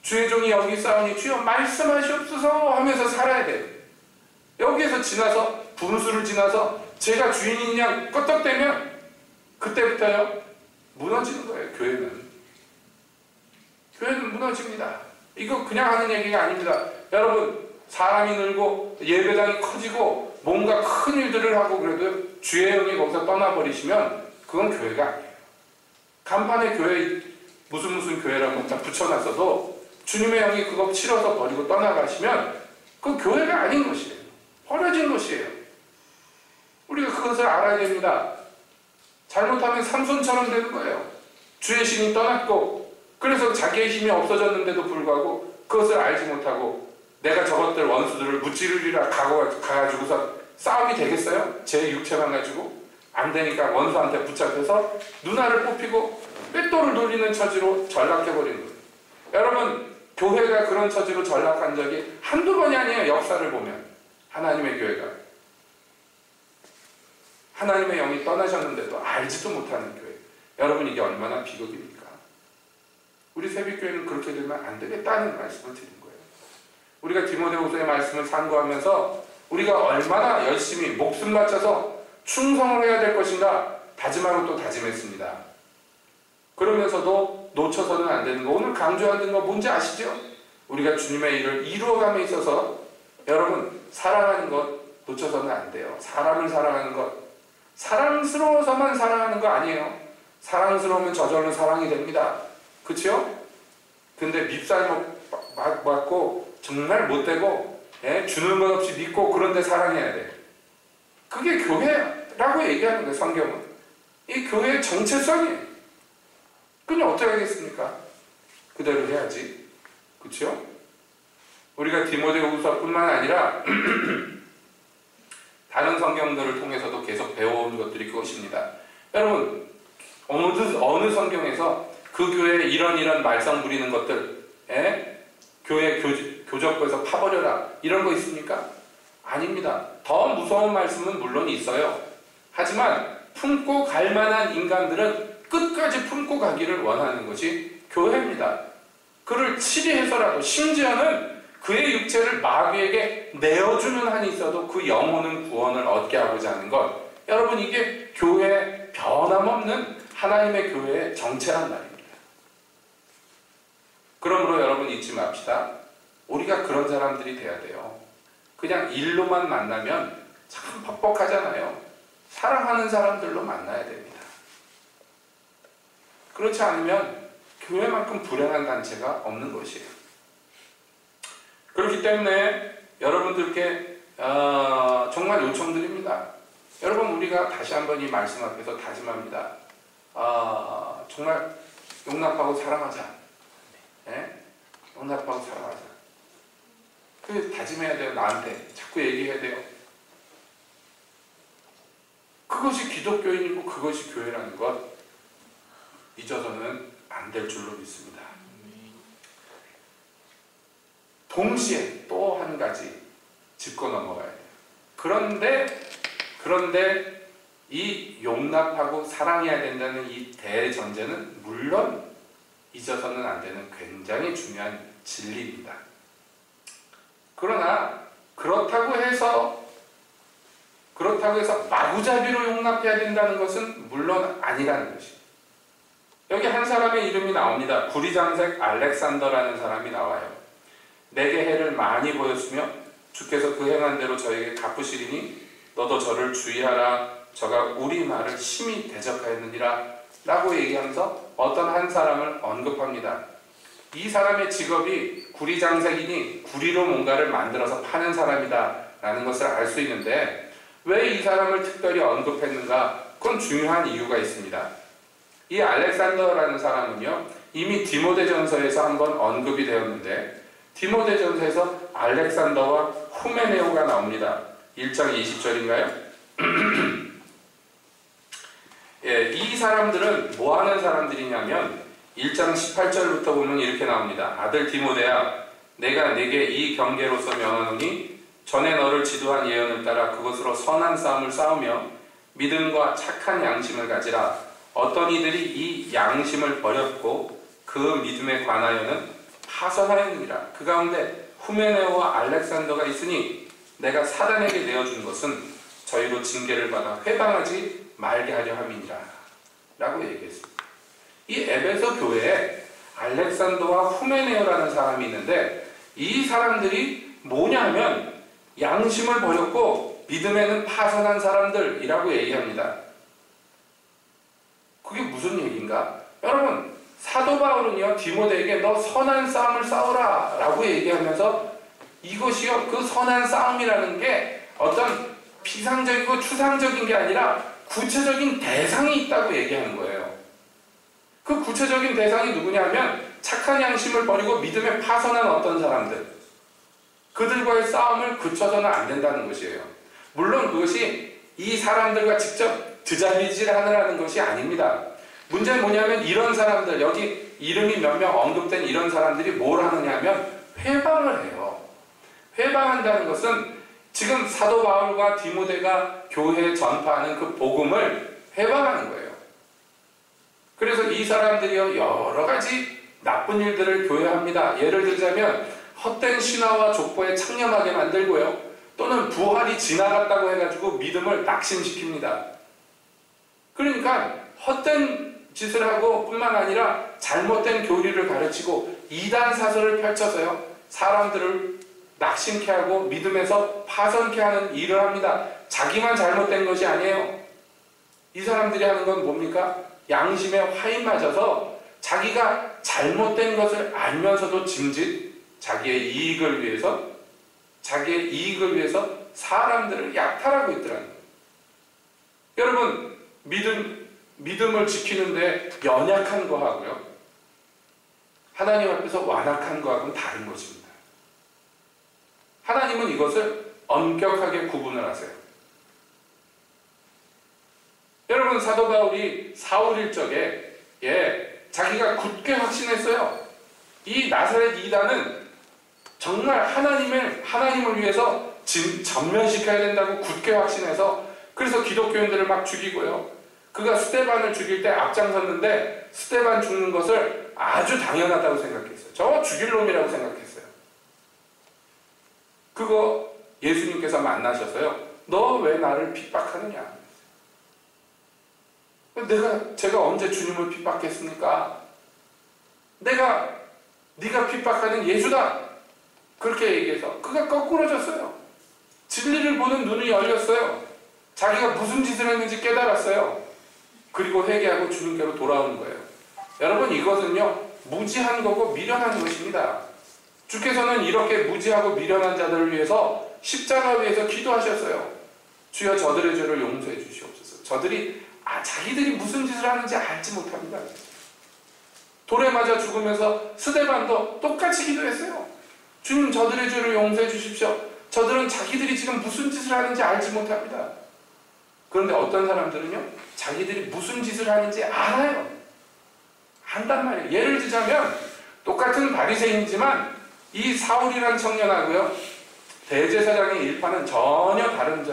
주의 종이 여기 싸우니 주여 말씀하시옵소서 하면서 살아야 돼요. 여기에서 지나서 분수를 지나서 제가 주인인 양 껐덕대면 그때부터요 무너지는 거예요. 교회는 무너집니다. 이거 그냥 하는 얘기가 아닙니다. 여러분, 사람이 늘고 예배당이 커지고 뭔가 큰 일들을 하고 그래도 주의 영이 거기서 떠나버리시면 그건 교회가 아니에요. 간판에 교회 무슨 교회라고 딱 붙여놨어도 주님의 영이 그거 치러서 버리고 떠나가시면 그건 교회가 아닌 것이에요. 버려진 것이에요. 우리가 그것을 알아야 됩니다. 잘못하면 삼손처럼 되는 거예요. 주의 신이 떠났고, 그래서 자기의 힘이 없어졌는데도 불구하고 그것을 알지 못하고 내가 저것들 원수들을 무찌르리라 가가지고서 싸움이 되겠어요? 제 육체만 가지고? 안 되니까 원수한테 붙잡혀서 누나를 뽑히고 쇳돌을 돌리는 처지로 전락해버리는 거예요. 여러분, 교회가 그런 처지로 전락한 적이 한두 번이 아니에요. 역사를 보면. 하나님의 교회가. 하나님의 영이 떠나셨는데도 알지도 못하는 교회. 여러분, 이게 얼마나 비극입니까? 우리 새빛교회는 그렇게 되면 안 되겠다는 말씀을 드린 거예요. 우리가 디모데후서의 말씀을 상고하면서 우리가 얼마나 열심히 목숨 바쳐서 충성을 해야 될 것인가 다짐하고 또 다짐했습니다. 그러면서도 놓쳐서는 안 되는 거, 오늘 강조하는 거 뭔지 아시죠? 우리가 주님의 일을 이루어감에 있어서 여러분, 사랑하는 것 놓쳐서는 안 돼요. 사람을 사랑하는 것, 사랑스러워서만 사랑하는 거 아니에요. 사랑스러우면 저절로 사랑이 됩니다. 그렇죠? 근데 밉살 맞고 정말 못되고 주는 것 없이 믿고 그런데 사랑해야 돼. 그게 교회라고 얘기하는 거예요. 성경은. 이 교회의 정체성이에요. 그냥 어떻게 하겠습니까? 그대로 해야지. 그렇죠? 우리가 디모데후서뿐만 아니라 다른 성경들을 통해서도 계속 배워온 것들이 그것입니다. 여러분, 어느 성경에서 그 교회에 이런 말썽 부리는 것들, 교회 교적부에서 파버려라 이런 거 있습니까? 아닙니다. 더 무서운 말씀은 물론 있어요. 하지만 품고 갈 만한 인간들은 끝까지 품고 가기를 원하는 것이 교회입니다. 그를 치리해서라도, 심지어는 그의 육체를 마귀에게 내어주는 한이 있어도 그 영혼은 구원을 얻게 하고자 하는 것, 여러분, 이게 교회의 변함없는 하나님의 교회의 정체란 말입니다. 그러므로 여러분 잊지 맙시다. 우리가 그런 사람들이 돼야 돼요. 그냥 일로만 만나면 참 퍽퍽하잖아요. 사랑하는 사람들로 만나야 됩니다. 그렇지 않으면 교회만큼 불행한 단체가 없는 것이에요. 그렇기 때문에 여러분들께 정말 요청드립니다. 여러분, 우리가 다시 한번 이 말씀 앞에서 다짐합니다. 정말 용납하고 사랑하자. 용납하고 사랑하자. 그 다짐해야 돼요. 나한테 자꾸 얘기해야 돼요. 그것이 기독교인이고 그것이 교회라는 것 잊어서는 안 안 될 줄로 믿습니다. 동시에 또 한 가지 짚고 넘어가야 돼요. 그런데 이 용납하고 사랑해야 된다는 이 대전제는 물론 잊어서는 안 되는 굉장히 중요한 진리입니다. 그러나 그렇다고 해서 마구잡이로 용납해야 된다는 것은 물론 아니라는 것이에요. 여기 한 사람의 이름이 나옵니다. 구리장색 알렉산더라는 사람이 나와요. 내게 해를 많이 보였으며 주께서 그 행한 대로 저에게 갚으시리니 너도 저를 주의하라. 저가 우리 말을 심히 대적하였느니라 라고 얘기하면서 어떤 한 사람을 언급합니다. 이 사람의 직업이 구리장색이니 구리로 뭔가를 만들어서 파는 사람이다 라는 것을 알 수 있는데 왜 이 사람을 특별히 언급했는가? 그건 중요한 이유가 있습니다. 이 알렉산더라는 사람은요, 이미 디모데전서에서 한번 언급이 되었는데 디모데전서에서 알렉산더와 후메네오가 나옵니다. 1장 20절인가요? 예, 이 사람들은 뭐 하는 사람들이냐면 1장 18절부터 보면 이렇게 나옵니다. 아들 디모데야, 내가 네게 이 경계로서 명하노니 전에 너를 지도한 예언을 따라 그것으로 선한 싸움을 싸우며 믿음과 착한 양심을 가지라. 어떤 이들이 이 양심을 버렸고 그 믿음에 관하여는 파선하였느니라. 그 가운데 후메네오와 알렉산더가 있으니 내가 사단에게 내어준 것은 저희로 징계를 받아 회방하지 말게 하려 함이니라 라고 얘기했습니다. 이 에베소 교회에 알렉산더와 후메네오라는 사람이 있는데 이 사람들이 뭐냐면 양심을 버렸고 믿음에는 파선한 사람들이라고 얘기합니다. 그게 무슨 얘기인가? 여러분, 사도 바울은요 디모데에게 너 선한 싸움을 싸우라 라고 얘기하면서 이것이요 그 선한 싸움이라는 게 어떤 피상적이고 추상적인 게 아니라 구체적인 대상이 있다고 얘기하는 거예요. 그 구체적인 대상이 누구냐면 착한 양심을 버리고 믿음에 파선한 어떤 사람들, 그들과의 싸움을 그쳐서는 안 된다는 것이에요. 물론 그것이 이 사람들과 직접 드자비질 하느라는 것이 아닙니다. 문제는 뭐냐면 이런 사람들, 여기 이름이 몇 명 언급된 이런 사람들이 뭘 하느냐 하면 회방을 해요. 회방한다는 것은 지금 사도 바울과 디모데가 교회에 전파하는 그 복음을 회방하는 거예요. 그래서 이 사람들이요 여러 가지 나쁜 일들을 교회합니다. 예를 들자면 헛된 신화와 족보에 창념하게 만들고요, 또는 부활이 지나갔다고 해가지고 믿음을 낙심시킵니다. 그러니까 헛된 짓을 하고 뿐만 아니라 잘못된 교리를 가르치고 이단 사설을 펼쳐서요 사람들을 낙심케 하고 믿음에서 파선케 하는 일을 합니다. 자기만 잘못된 것이 아니에요. 이 사람들이 하는 건 뭡니까? 양심에 화인 맞아서 자기가 잘못된 것을 알면서도 짐짓 자기의 이익을 위해서 사람들을 약탈하고 있더라는 거예요. 여러분, 믿음을 지키는데 연약한 거하고요 하나님 앞에서 완악한 거하고는 다른 것입니다. 하나님은 이것을 엄격하게 구분을 하세요. 여러분, 사도 바울이 사울 일적에 자기가 굳게 확신했어요. 이 나사렛 이단은 정말 하나님을 위해서 전면시켜야 된다고 굳게 확신해서 그래서 기독교인들을 막 죽이고요. 그가 스데반을 죽일 때 앞장섰는데 스데반 죽는 것을 아주 당연하다고 생각했어요. 저거 죽일 놈이라고 생각했어요. 그거 예수님께서 만나셔서요. 너 왜 나를 핍박하느냐? 제가 언제 주님을 핍박했습니까? 네가 핍박하는 예수다. 그렇게 얘기해서 그가 거꾸러졌어요. 진리를 보는 눈이 열렸어요. 자기가 무슨 짓을 했는지 깨달았어요. 그리고 회개하고 주님께로 돌아오는 거예요. 여러분, 이것은요 무지한 거고 미련한 것입니다. 주께서는 이렇게 무지하고 미련한 자들을 위해서 십자가 위에서 기도하셨어요. 주여 저들의 죄를 용서해 주시옵소서. 자기들이 무슨 짓을 하는지 알지 못합니다. 돌에 맞아 죽으면서 스데반도 똑같이 기도했어요. 주님, 저들의 죄를 용서해 주십시오. 저들은 자기들이 지금 무슨 짓을 하는지 알지 못합니다. 그런데 어떤 사람들은요 자기들이 무슨 짓을 하는지 알아요. 한단 말이에요. 예를 들자면 똑같은 바리새인이지만 이 사울이라는 청년하고요 대제사장의 일파는 전혀 다른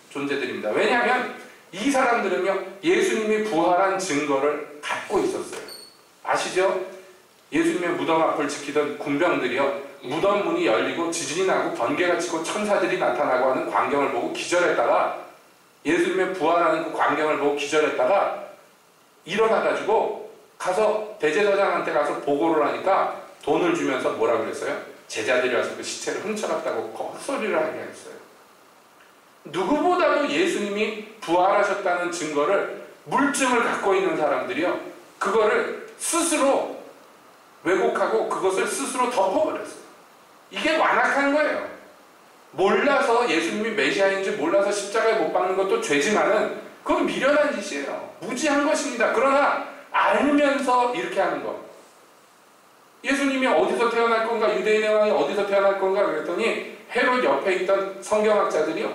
존재들입니다. 왜냐하면 이 사람들은요 예수님이 부활한 증거를 갖고 있었어요. 아시죠? 예수님의 무덤 앞을 지키던 군병들이요 무덤 문이 열리고 지진이 나고 번개가 치고 천사들이 나타나고 하는 광경을 보고 기절했다가 예수님의 부활하는 그 광경을 보고 기절했다가 일어나가지고 가서 대제사장한테 가서 보고를 하니까 돈을 주면서 뭐라 그랬어요? 제자들이 와서 그 시체를 훔쳐갔다고 헛소리를 하게 했어요. 누구보다도 예수님이 부활하셨다는 증거를 물증을 갖고 있는 사람들이요 그거를 스스로 왜곡하고 그것을 스스로 덮어버렸어요. 이게 완악한 거예요. 몰라서 예수님이 메시아인지 몰라서 십자가에 못 박는 것도 죄지만은 그건 미련한 짓이에요. 무지한 것입니다. 그러나 알면서 이렇게 하는 거. 예수님이 어디서 태어날 건가? 유대인의 왕이 어디서 태어날 건가? 그랬더니 헤롯 옆에 있던 성경학자들이요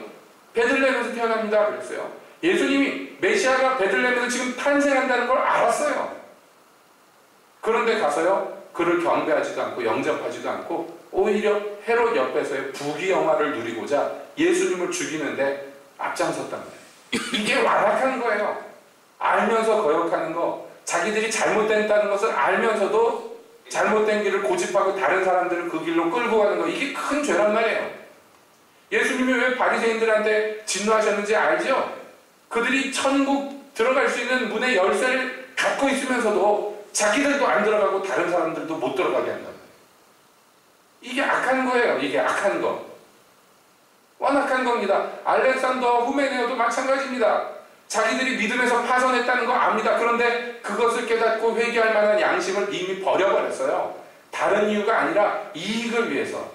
베들레헴에서 태어납니다 그랬어요. 예수님이 메시아가 베들레헴에서 지금 탄생한다는 걸 알았어요. 그런데 가서요 그를 경배하지도 않고 영접하지도 않고 오히려 헤롯 옆에서의 부귀영화를 누리고자 예수님을 죽이는데 앞장섰단 말이에요. 이게 완악한 거예요. 알면서 거역하는 거, 자기들이 잘못됐다는 것을 알면서도 잘못된 길을 고집하고 다른 사람들을 그 길로 끌고 가는 거, 이게 큰 죄란 말이에요. 예수님이 왜 바리새인들한테 진노하셨는지 알죠? 그들이 천국 들어갈 수 있는 문의 열쇠를 갖고 있으면서도 자기들도 안 들어가고 다른 사람들도 못 들어가게 한다. 이게 악한 거예요. 이게 악한 거. 완악한 겁니다. 알렉산더와 후메네오도 마찬가지입니다. 자기들이 믿음에서 파선했다는 거 압니다. 그런데 그것을 깨닫고 회개할 만한 양심을 이미 버려버렸어요. 다른 이유가 아니라 이익을 위해서.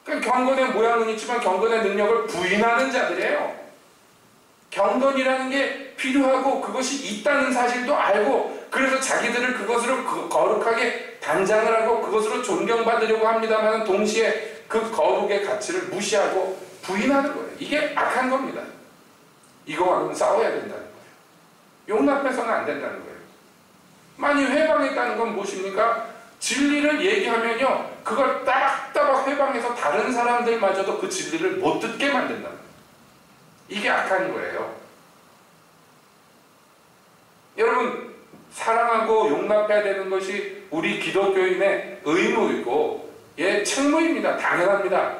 그러니까 경건의 모양은 있지만 경건의 능력을 부인하는 자들이에요. 경건이라는 게 필요하고 그것이 있다는 사실도 알고 그래서 자기들을 그것으로 거룩하게 단장을 하고 그것으로 존경받으려고 합니다만 동시에 그 거룩의 가치를 무시하고 부인하는 거예요. 이게 악한 겁니다. 이거하고는 싸워야 된다는 거예요. 용납해서는 안 된다는 거예요. 만일 회방했다는 건 무엇입니까? 진리를 얘기하면요 그걸 따박따박 회방해서 다른 사람들마저도 그 진리를 못 듣게 만든다는 거예요. 이게 악한 거예요. 여러분 사랑하고 용납해야 되는 것이 우리 기독교인의 의무이고 책무입니다. 당연합니다.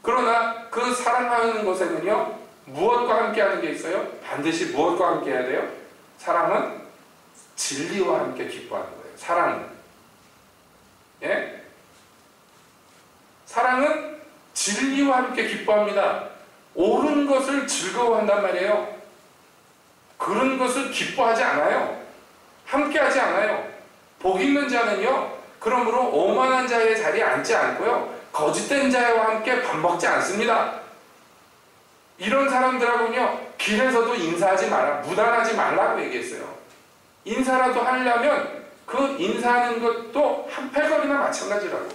그러나 그 사랑하는 것에는요 무엇과 함께 하는 게 있어요? 반드시 무엇과 함께 해야 돼요? 사랑은 진리와 함께 기뻐하는 거예요. 사랑은 사랑은 진리와 함께 기뻐합니다. 옳은 것을 즐거워한단 말이에요. 그런 것을 기뻐하지 않아요. 함께하지 않아요. 복 있는 자는요 그러므로 오만한 자의 자리에 앉지 않고요 거짓된 자와 함께 밥 먹지 않습니다. 이런 사람들하고는요 길에서도 인사하지 마라, 무단하지 말라고 얘기했어요. 인사라도 하려면 그 인사하는 것도 한 팔걸이나 마찬가지라고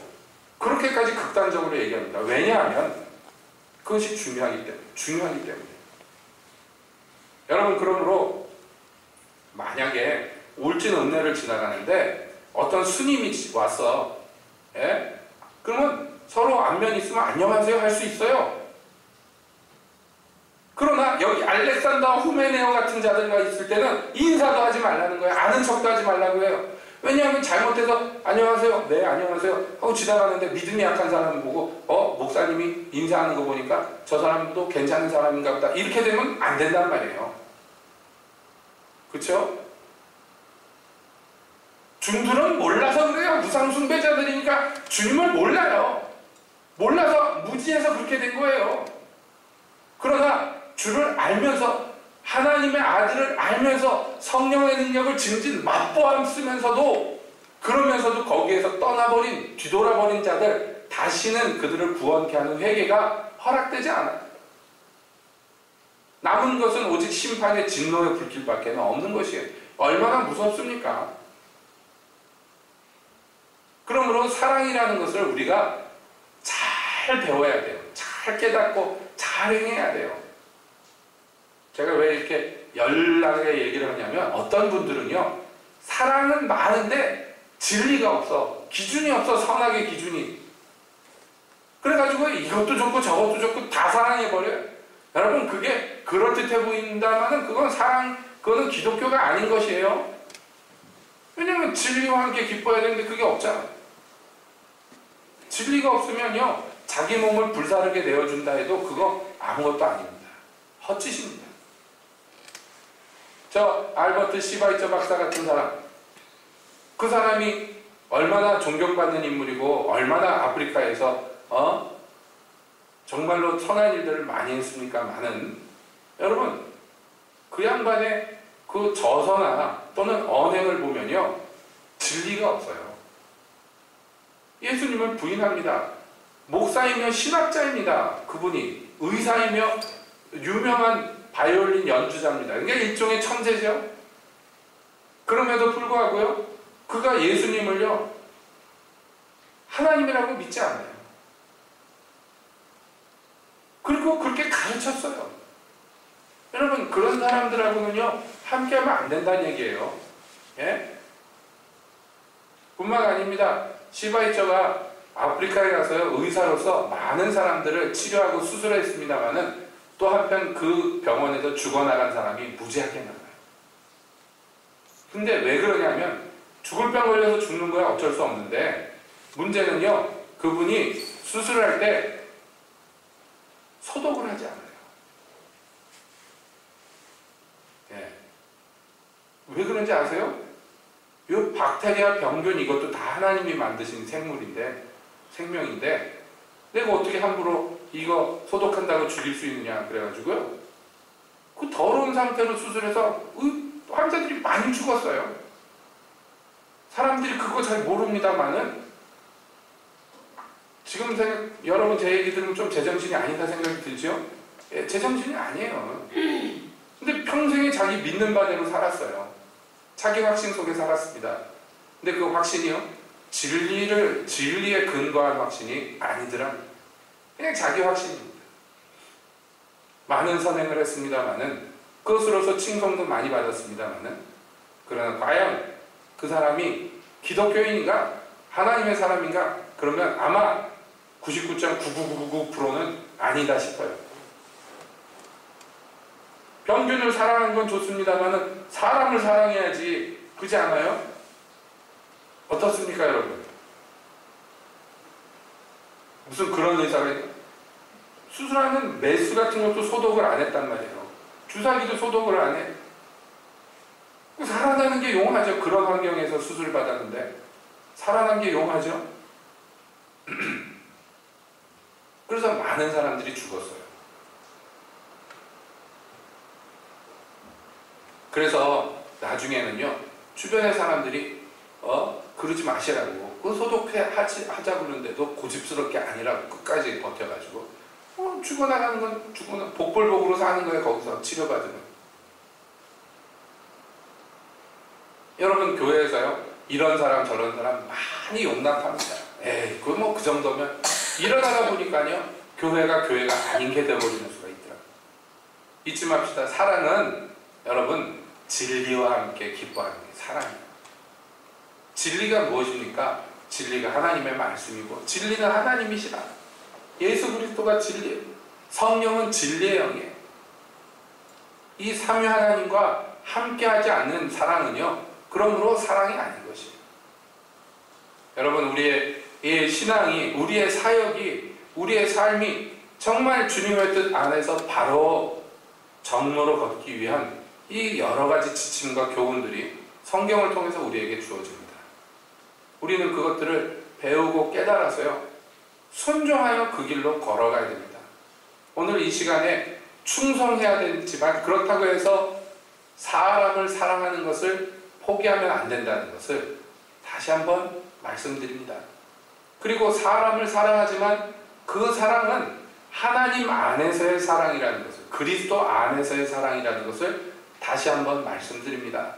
그렇게까지 극단적으로 얘기합니다. 왜냐하면 그것이 중요하기 때문에. 여러분 그러므로 만약에 울진 은혜를 지나가는데 어떤 스님이 와서 그러면 서로 안면 있으면 안녕하세요 할 수 있어요. 그러나 여기 알렉산더와 후메네오 같은 자들과 있을 때는 인사도 하지 말라는 거예요. 아는 척도 하지 말라고 해요. 왜냐하면 잘못해서 안녕하세요 네 안녕하세요 하고 지나가는데 믿음이 약한 사람을 보고 목사님이 인사하는 거 보니까 저 사람도 괜찮은 사람인가 보다 이렇게 되면 안 된단 말이에요. 그렇죠? 중들은 몰라서 그래요. 우상숭배자들이니까 주님을 몰라요. 몰라서 무지해서 그렇게 된 거예요. 그러나 주를 알면서 하나님의 아들을 알면서 성령의 능력을 증진 맛보았으면서도 그러면서도 거기에서 떠나버린 뒤돌아버린 자들 다시는 그들을 구원케 하는 회개가 허락되지 않아요. 남은 것은 오직 심판의 진노의 불길밖에 없는 것이에요. 얼마나 무섭습니까? 그러므로 사랑이라는 것을 우리가 잘 배워야 돼요. 잘 깨닫고 잘 행해야 돼요. 제가 왜 이렇게 열나게 얘기를 하냐면 어떤 분들은요 사랑은 많은데 진리가 없어. 기준이 없어. 선악의 기준이. 그래가지고 이것도 좋고 저것도 좋고 다 사랑해버려요. 여러분, 그게 그럴듯해 보인다면은 그건 그거는 기독교가 아닌 것이에요. 왜냐면 진리와 함께 기뻐야 되는데 그게 없잖아요. 진리가 없으면요, 자기 몸을 불사르게 내어준다 해도 그거 아무것도 아닙니다. 헛짓입니다. 저 알버트 시바이처 박사 같은 사람, 그 사람이 얼마나 존경받는 인물이고 얼마나 아프리카에서 정말로 선한 일들을 많이 했습니까? 많은. 여러분, 그 양반의 그 저서나 또는 언행을 보면요, 진리가 없어요. 예수님을 부인합니다. 목사이며 신학자입니다. 그분이 의사이며 유명한 바이올린 연주자입니다. 그러니까 일종의 천재죠. 그럼에도 불구하고요, 그가 예수님을요 하나님이라고 믿지 않아요. 그리고 그렇게 가르쳤어요. 여러분, 그런 사람들하고는요 함께하면 안 된다는 얘기예요. 예? 뿐만 아닙니다. 시바이처가 아프리카에 가서요 의사로서 많은 사람들을 치료하고 수술했습니다마는 또 한편 그 병원에서 죽어나간 사람이 무지하게 많아요. 근데 왜 그러냐면 죽을 병 걸려서 죽는 거야 어쩔 수 없는데, 문제는요 그분이 수술을 할 때 소독을 하지 않아요. 예. 왜 그런지 아세요? 이 박테리아, 병균 이것도 다 하나님이 만드신 생명인데 내가 어떻게 함부로 이거 소독한다고 죽일 수 있느냐 그래가지고요, 그 더러운 상태로 수술해서 환자들이 많이 죽었어요. 사람들이 그거 잘 모릅니다만은 지금 여러분 제 얘기 들으면 좀 제정신이 아니다 생각이 들죠? 예, 제정신이 아니에요. 근데 평생에 자기 믿는 바대로 살았어요. 자기 확신 속에 살았습니다. 근데 그 확신이요, 진리에 근거한 확신이 아니더라. 그냥 자기 확신입니다. 많은 선행을 했습니다마는, 그것으로서 칭송도 많이 받았습니다마는, 그러나 과연 그 사람이 기독교인인가? 하나님의 사람인가? 그러면 아마 99.99999%는 아니다 싶어요. 병균을 사랑하는 건 좋습니다만은 사람을 사랑해야지, 그렇지 않아요? 어떻습니까, 여러분? 무슨 그런 의사가 있나? 수술하는 메스 같은 것도 소독을 안 했단 말이에요. 주사기도 소독을 안 해. 살아나는 게 용하죠. 그런 환경에서 수술 받았는데 살아난 게 용하죠. 그래서 많은 사람들이 죽었어요. 그래서 나중에는요 주변의 사람들이 그러지 마시라고, 그 소독하자 그러는데도 고집스럽게 아니라고 끝까지 버텨가지고 죽어나가는 건 복불복으로 사는 거예요. 거기서 치료받으면. 여러분, 교회에서요 이런 사람 저런 사람 많이 용납합니다. 에이, 그 정도면. 일어나다 보니까요 교회가 아닌 게 되어버리는 수가 있더라고요. 잊지 맙시다. 사랑은 여러분 진리와 함께 기뻐하는 게 사랑이에요. 진리가 무엇입니까? 진리가 하나님의 말씀이고 진리는 하나님이시라. 예수 그리스도가 진리예요. 성령은 진리의 영이에요. 이 삼위 하나님과 함께하지 않는 사랑은요 그러므로 사랑이 아닌 것이에요. 여러분, 우리의 이 신앙이, 우리의 사역이, 우리의 삶이 정말 주님의 뜻 안에서 바로 정로로 걷기 위한 이 여러 가지 지침과 교훈들이 성경을 통해서 우리에게 주어집니다. 우리는 그것들을 배우고 깨달아서요 순종하여 그 길로 걸어가야 됩니다. 오늘 이 시간에 충성해야 되지만 그렇다고 해서 사람을 사랑하는 것을 포기하면 안 된다는 것을 다시 한번 말씀드립니다. 그리고 사람을 사랑하지만 그 사랑은 하나님 안에서의 사랑이라는 것을, 그리스도 안에서의 사랑이라는 것을 다시 한번 말씀드립니다.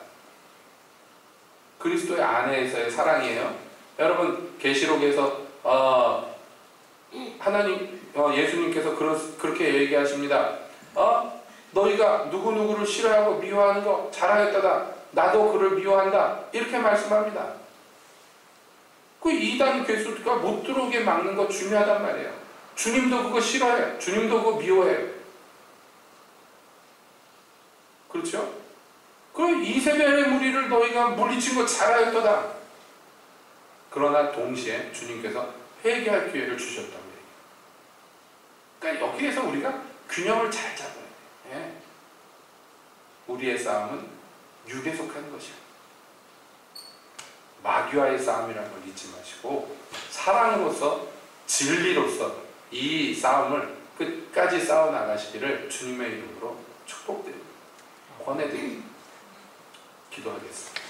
그리스도의 안에서의 사랑이에요. 여러분, 계시록에서 예수님께서 그렇게 얘기하십니다. 너희가 누구누구를 싫어하고 미워하는 거 잘하였다다. 나도 그를 미워한다. 이렇게 말씀합니다. 그 이단 괴수가 못 들어오게 막는 거 중요하단 말이에요. 주님도 그거 싫어해요. 주님도 그거 미워해요. 그렇죠? 그럼 이세벨의 무리를 너희가 물리친 거 잘하였도다. 그러나 동시에 주님께서 회개할 기회를 주셨단 말이에요. 그러니까 여기에서 우리가 균형을 잘 잡아야 돼요. 예. 우리의 싸움은 육에 속하는 것이야. 마귀와의 싸움이라는 걸 잊지 마시고 사랑으로서 진리로서 이 싸움을 끝까지 싸워 나가시기를 주님의 이름으로 축복드립니다. 권해드립니다. 기도하겠습니다.